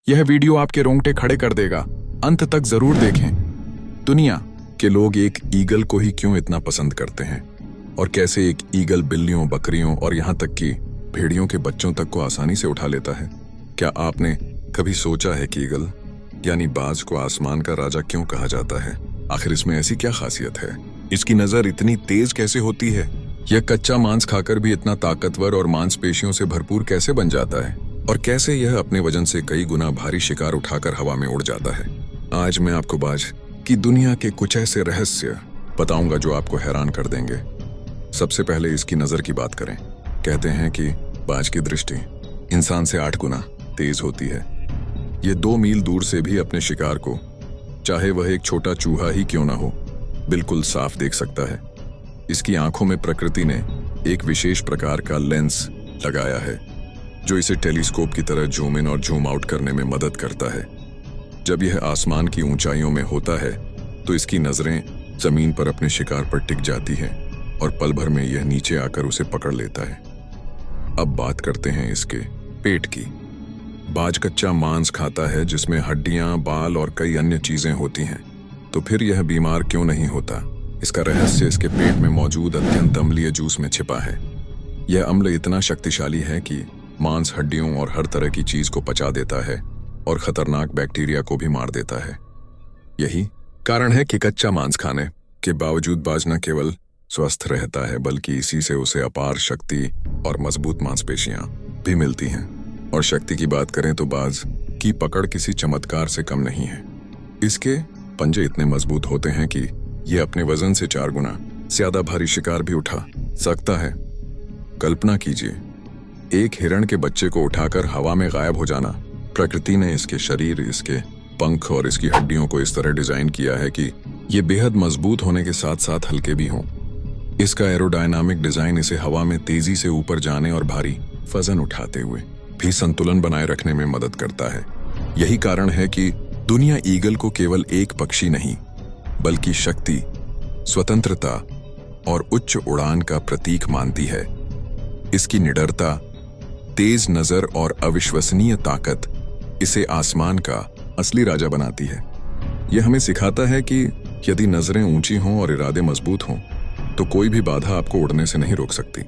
यह वीडियो आपके रोंगटे खड़े कर देगा, अंत तक जरूर देखें। दुनिया के लोग एक ईगल को ही क्यों इतना पसंद करते हैं और कैसे एक ईगल बिल्लियों, बकरियों और यहाँ तक कि भेड़ियों के बच्चों तक को आसानी से उठा लेता है। क्या आपने कभी सोचा है कि ईगल यानी बाज को आसमान का राजा क्यों कहा जाता है? आखिर इसमें ऐसी क्या खासियत है? इसकी नजर इतनी तेज कैसे होती है? यह कच्चा मांस खाकर भी इतना ताकतवर और मांसपेशियों से भरपूर कैसे बन जाता है? और कैसे यह अपने वजन से कई गुना भारी शिकार उठाकर हवा में उड़ जाता है? आज मैं आपको बाज की दुनिया के कुछ ऐसे रहस्य बताऊंगा जो आपको हैरान कर देंगे। सबसे पहले इसकी नजर की बात करें। कहते हैं कि बाज की दृष्टि इंसान से 8 गुना तेज होती है। यह 2 मील दूर से भी अपने शिकार को, चाहे वह एक छोटा चूहा ही क्यों ना हो, बिल्कुल साफ देख सकता है। इसकी आंखों में प्रकृति ने एक विशेष प्रकार का लेंस लगाया है जो इसे टेलीस्कोप की तरह जूम इन और जूम आउट करने में मदद करता है। जब यह आसमान की ऊंचाइयों में होता है तो इसकी नजरें जमीन पर अपने शिकार पर टिक जाती हैं और पल भर में यह नीचे आकर उसे पकड़ लेता है। अब बात करते हैं इसके पेट की। बाज कच्चा मांस खाता है जिसमें हड्डियां, बाल और कई अन्य चीजें होती हैं। तो फिर यह बीमार क्यों नहीं होता? इसका रहस्य इसके पेट में मौजूद अत्यंत अम्लीय जूस में छिपा है। यह अम्ल इतना शक्तिशाली है कि मांस, हड्डियों और हर तरह की चीज को पचा देता है और खतरनाक बैक्टीरिया को भी मार देता है। यही कारण है कि कच्चा मांस खाने के बावजूद बाज न केवल स्वस्थ रहता है बल्कि इसी से उसे अपार शक्ति और मजबूत मांसपेशियां भी मिलती हैं। और शक्ति की बात करें तो बाज की पकड़ किसी चमत्कार से कम नहीं है। इसके पंजे इतने मजबूत होते हैं कि यह अपने वजन से 4 गुना ज्यादा भारी शिकार भी उठा सकता है। कल्पना कीजिए, एक हिरण के बच्चे को उठाकर हवा में गायब हो जाना। प्रकृति ने इसके शरीर, इसके पंख और इसकी हड्डियों को इस तरह डिजाइन किया है कि ये बेहद मजबूत होने के साथ साथ हल्के भी हों। इसका एरोडायनामिक डिजाइन इसे हवा में तेजी से ऊपर जाने और भारी वजन उठाते हुए भी संतुलन बनाए रखने में मदद करता है। यही कारण है कि दुनिया ईगल को केवल एक पक्षी नहीं बल्कि शक्ति, स्वतंत्रता और उच्च उड़ान का प्रतीक मानती है। इसकी निडरता, तेज नजर और अविश्वसनीय ताकत इसे आसमान का असली राजा बनाती है। यह हमें सिखाता है कि यदि नजरें ऊंची हों और इरादे मजबूत हों तो कोई भी बाधा आपको उड़ने से नहीं रोक सकती।